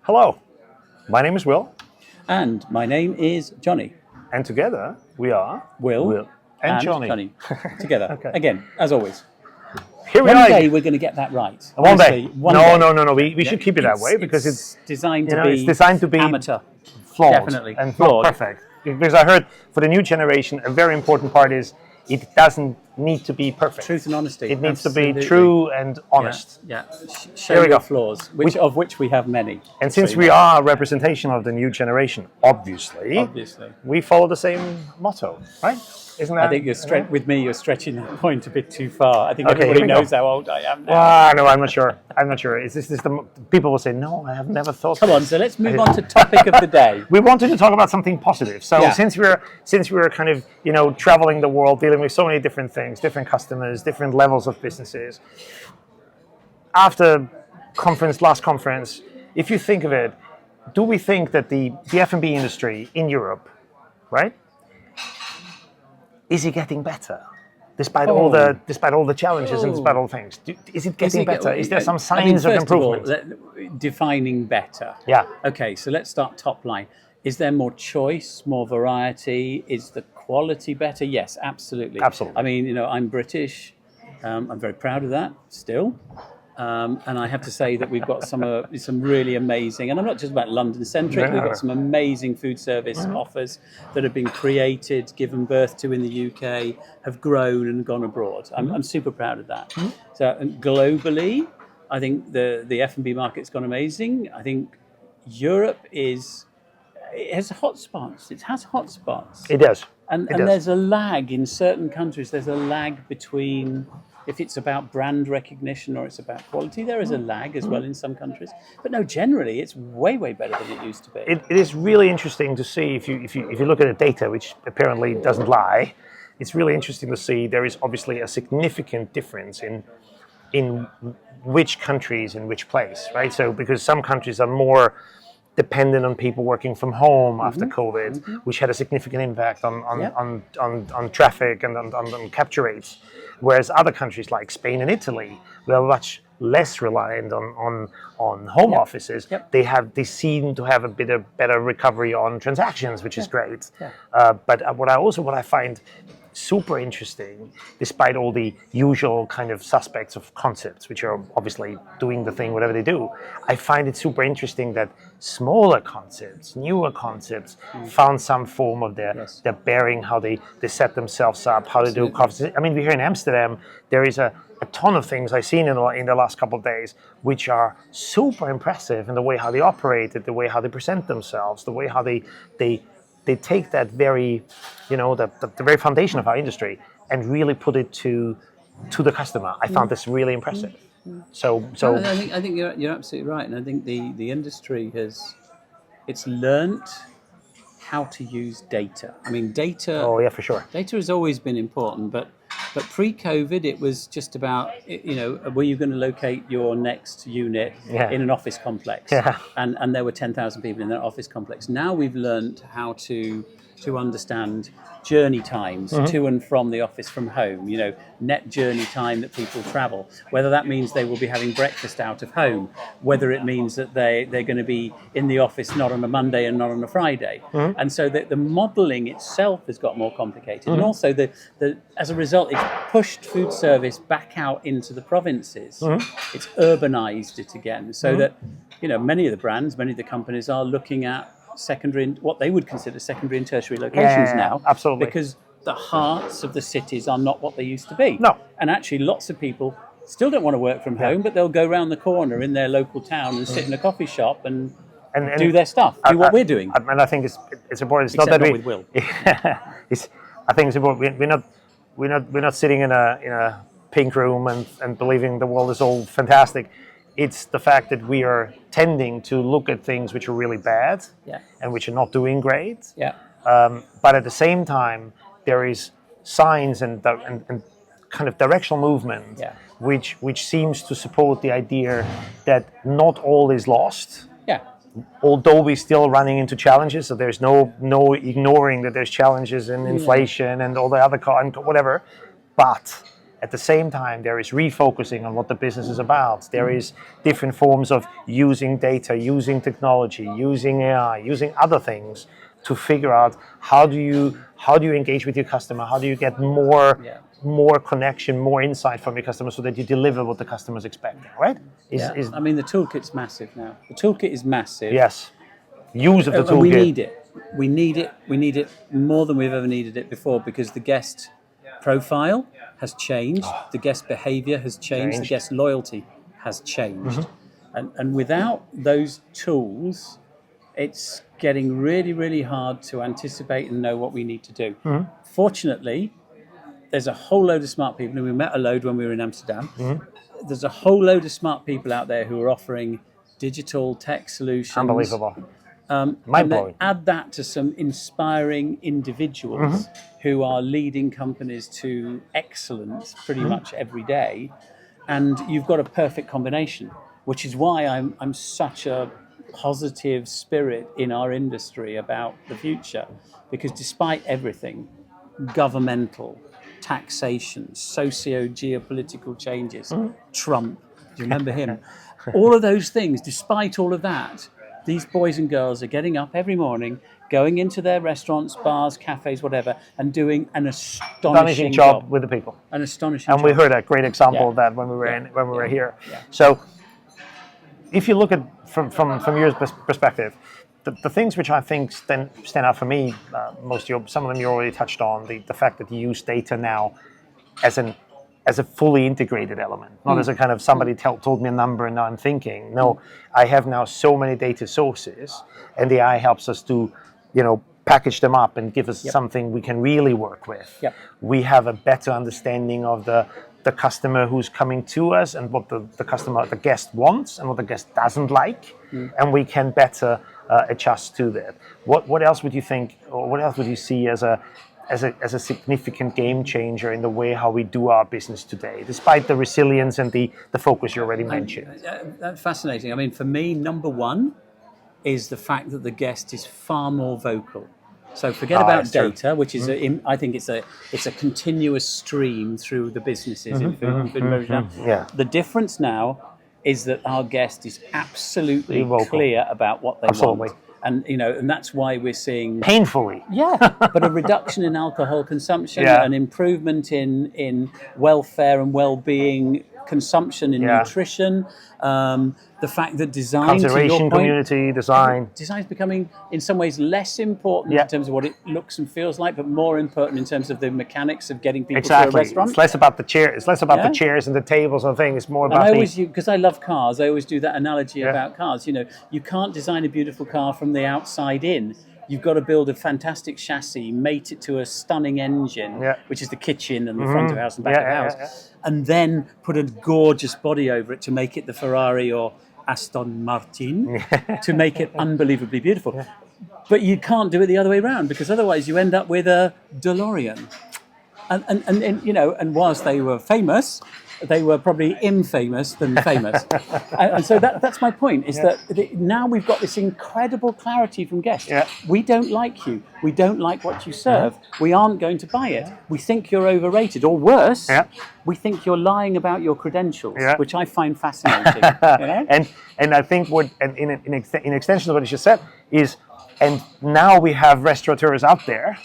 Hello, my name is Will, And my name is Johnny. and together we are Will and Johnny. Together. Okay. Again, as always. Here we One are. day we're going to get that right. One Honestly, day. one No, day. no, no, no. We should keep it that way because it's designed you to know, be it's designed to be amateur. flawed Definitely. and Flawed. not perfect. Because I heard for the new generation, a very important part is it doesn't need to be perfect. Truth and honesty. It needs to Absolutely. be true and honest. Yeah. Show Here we your go. flaws, of which we have many. And since we are a representation of the new generation, obviously, we follow the same motto, right? Isn't that? I think with me, you're stretching that point a bit too far. I think Okay, everybody here we go. knows how old I am now. No, I'm not sure. I'm not sure. Is this the people will say no? I have never thought. Come on, so let's move on to topic of the day. We wanted to talk about something positive. So Yeah. since we're kind of traveling the world, dealing with so many different things, different customers, different levels of businesses. After last conference, if you think of it, do we think that the F&B industry in Europe, right? Is it getting better, despite all the challenges and despite all the things? Is it getting better? Is there some signs of improvement? Defining better. Yeah. Okay, so let's start top line. Is there more choice, more variety? Is the quality better? Yes, absolutely. Absolutely. I mean, I'm British. I'm very proud of that still. And I have to say that we've got some really amazing, and I'm not just about London-centric, No. we've got some amazing food service offers that have been created, given birth to in the UK, have grown and gone abroad. I'm super proud of that. So and globally, I think the F&B market's gone amazing. I think Europe it has hotspots. It has hotspots. It does. And It does. there's a lag in certain countries. There's a lag between if it's about brand recognition or it's about quality. There is a lag as well in some countries. But no, generally, it's way, way better than it used to be. It is really interesting to see if you look at the data, which apparently doesn't lie. It's really interesting to see there is obviously a significant difference in which countries in which place, right? So because some countries are more dependent on people working from home after COVID, which had a significant impact on traffic and on capture rates. Whereas other countries like Spain and Italy, were much less reliant on home offices. They seem to have a bit of better recovery on transactions, which is great. But what I find super interesting, despite all the usual kind of suspects of concepts, which are obviously doing the thing, whatever they do, I find it super interesting that smaller concepts, newer concepts, found some form of their bearing, how they set themselves up, how they do conferences. I mean, we're here in Amsterdam, there is a ton of things I've seen in the last couple of days, which are super impressive in the way how they operate, the way how they present themselves, the way how they take that very, the very foundation of our industry and really put it to the customer. I found this really impressive. So I think you're absolutely right, and I think the industry it's learnt how to use data. I mean, data. Oh yeah, for sure. Data has always been important, but pre-COVID, it was just about, were you going to locate your next unit in an office complex? Yeah. And there were 10,000 people in that office complex. Now we've learned how to understand journey times to and from the office from home, net journey time that people travel, whether that means they will be having breakfast out of home, whether it means that they're going to be in the office not on a Monday and not on a Friday. And so the modelling itself has got more complicated. And also, as a result, it's pushed food service back out into the provinces. It's urbanised it again, so that many of the brands, many of the companies are looking at what they would consider secondary and tertiary locations now. Absolutely. Because the hearts of the cities are not what they used to be. No. And actually lots of people still don't want to work from home, but they'll go around the corner in their local town and sit in a coffee shop and do their stuff, do what we're doing. And I think it's important. It's Except not that not with Will. I think it's important. We're not sitting in a pink room and believing the world is all fantastic. It's the fact that we are tending to look at things which are really bad and which are not doing great. But at the same time, there is signs and kind of directional movement, which seems to support the idea that not all is lost. Although we're still running into challenges, so there's no ignoring that there's challenges in inflation and all the other and whatever, but At the same time, there is refocusing on what the business is about. There is different forms of using data, using technology, using AI, using other things to figure out how do you engage with your customer, how do you get more connection, more insight from your customer so that you deliver what the customer's expecting, right? I mean, the toolkit's massive now. The toolkit is massive. Yes. Use of the toolkit. And we need it. We need it. We need it more than we've ever needed it before because the guest profile has changed, the guest behavior has changed, the guest loyalty has changed. And without those tools, it's getting really, really hard to anticipate and know what we need to do. Fortunately, there's a whole load of smart people, and we met a load when we were in Amsterdam. There's a whole load of smart people out there who are offering digital tech solutions. Unbelievable. And add that to some inspiring individuals who are leading companies to excellence pretty much every day, and you've got a perfect combination, which is why I'm such a positive spirit in our industry about the future, because despite everything, governmental, taxation, socio-geopolitical changes, Trump, do you remember him? All of those things, despite all of that, these boys and girls are getting up every morning, going into their restaurants, bars, cafes, whatever, and doing an astonishing job with the people. An astonishing and job. We heard a great example of that when we were here. So, if you look at from your perspective, the things which I think stand out for me, some of them you already touched on, the fact that you use data now as a fully integrated element, not as a kind of somebody told me a number and now I'm thinking. No, I have now so many data sources, and the AI helps us to, package them up and give us something we can really work with. We have a better understanding of the customer who's coming to us and what the guest wants and what the guest doesn't like, and we can better adjust to that. What else would you think, or what else would you see as a significant game changer in the way how we do our business today, despite the resilience and the focus you already mentioned? That's fascinating. I mean, for me, number one is the fact that the guest is far more vocal. So forget about data, which is I think it's a continuous stream through the businesses in food and beverage. The difference now is that our guest is absolutely clear about what they want. And and that's why we're seeing painfully, but a reduction in alcohol consumption, an improvement in welfare and well-being consumption in nutrition. The fact that design, conservation, community design is becoming in some ways less important in terms of what it looks and feels like, but more important in terms of the mechanics of getting people to a restaurant. It's less about the chair. It's less about the chairs and the tables and things. It's more about. Because I love cars, I always do that analogy about cars. You can't design a beautiful car from the outside in. You've got to build a fantastic chassis, mate it to a stunning engine, which is the kitchen and the front of house and back of house, and then put a gorgeous body over it to make it the Ferrari or Aston Martin, to make it unbelievably beautiful. But you can't do it the other way around, because otherwise you end up with a DeLorean. And whilst they were famous, they were probably infamous than famous. and so that's my point, is that now we've got this incredible clarity from guests. We don't like you. We don't like what you serve. We aren't going to buy it. We think you're overrated. Or worse, we think you're lying about your credentials, which I find fascinating. And I think in extension of what you just said is, and now we have restaurateurs out there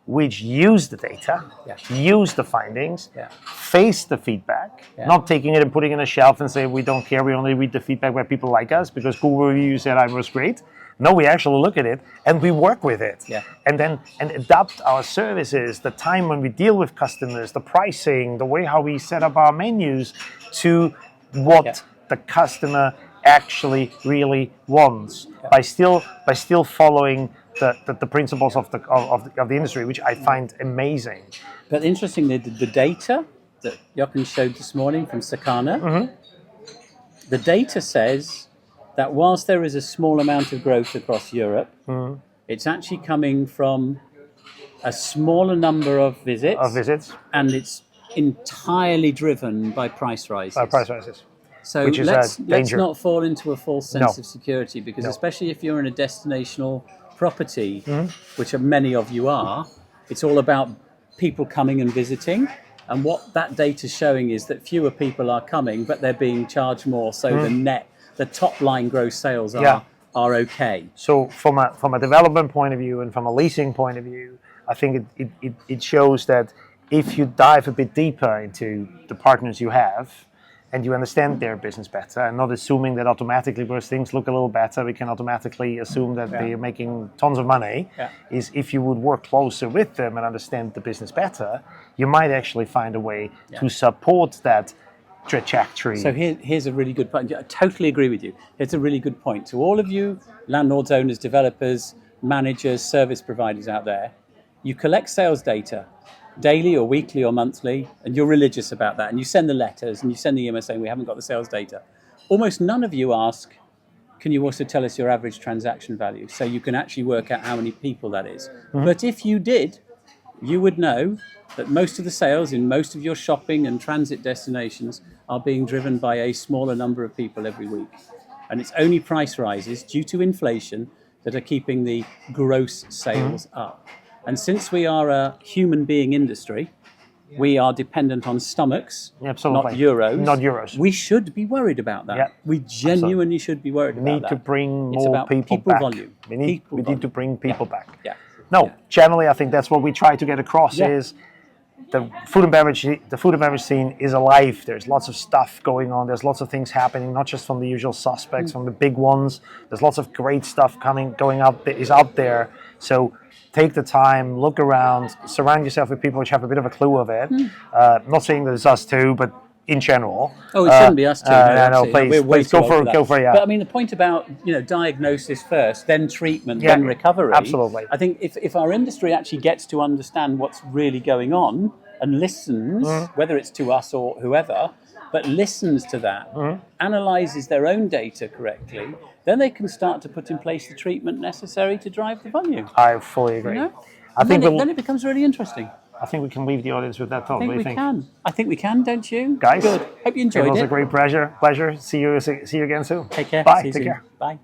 which use the data, use the findings, face the feedback, not taking it and putting it on a shelf and say, we don't care, we only read the feedback where people like us because Google reviews said I was great. No, we actually look at it and we work with it. And adapt our services, the time when we deal with customers, the pricing, the way how we set up our menus to what the customer actually really wants, by still following the principles of the industry, which I find amazing. But interestingly, the data that Jochen showed this morning from Sakana, the data says that whilst there is a small amount of growth across Europe, it's actually coming from a smaller number of visits, and it's entirely driven by price rises. So which is let's danger. Not fall into a false sense of security, because especially if you're in a destinational property, which many of you are, it's all about people coming and visiting. And what that data is showing is that fewer people are coming, but they're being charged more. So the top line gross sales are okay. So from a development point of view and from a leasing point of view, I think it shows that if you dive a bit deeper into the partners you have and you understand their business better, and not assuming that automatically because things look a little better, we can automatically assume that they're making tons of money, is if you would work closer with them and understand the business better, you might actually find a way to support that trajectory. So here's a really good point. I totally agree with you. It's a really good point. To all of you landlords, owners, developers, managers, service providers out there, you collect sales data daily or weekly or monthly, and you're religious about that, and you send the letters and you send the email saying we haven't got the sales data. Almost none of you ask, can you also tell us your average transaction value, so you can actually work out how many people that is. But if you did, you would know that most of the sales in most of your shopping and transit destinations are being driven by a smaller number of people every week. And it's only price rises due to inflation that are keeping the gross sales up. And since we are a human being industry, we are dependent on stomachs, not euros. Not euros. We should be worried about that. We genuinely should be worried about that. We need to bring more people back. Volume. We need to bring people back. No, generally, I think that's what we try to get across is the food and beverage scene is alive. There's lots of stuff going on. There's lots of things happening, not just from the usual suspects, from the big ones. There's lots of great stuff is out there. So take the time, look around, surround yourself with people which have a bit of a clue of it. Not saying that it's us too, but in general. Oh, it shouldn't be us too. No, please go for it. But I mean, the point about diagnosis first, then treatment, then recovery. Absolutely. I think if our industry actually gets to understand what's really going on and listens, whether it's to us or whoever, but listens to that, analyzes their own data correctly, then they can start to put in place the treatment necessary to drive the volume. I fully agree. Then it becomes really interesting. I think we can leave the audience with that thought. I think we can, don't you? Guys, good. Hope you enjoyed it. It was a great pleasure. See you again soon. Take care. Bye. Take care. Bye.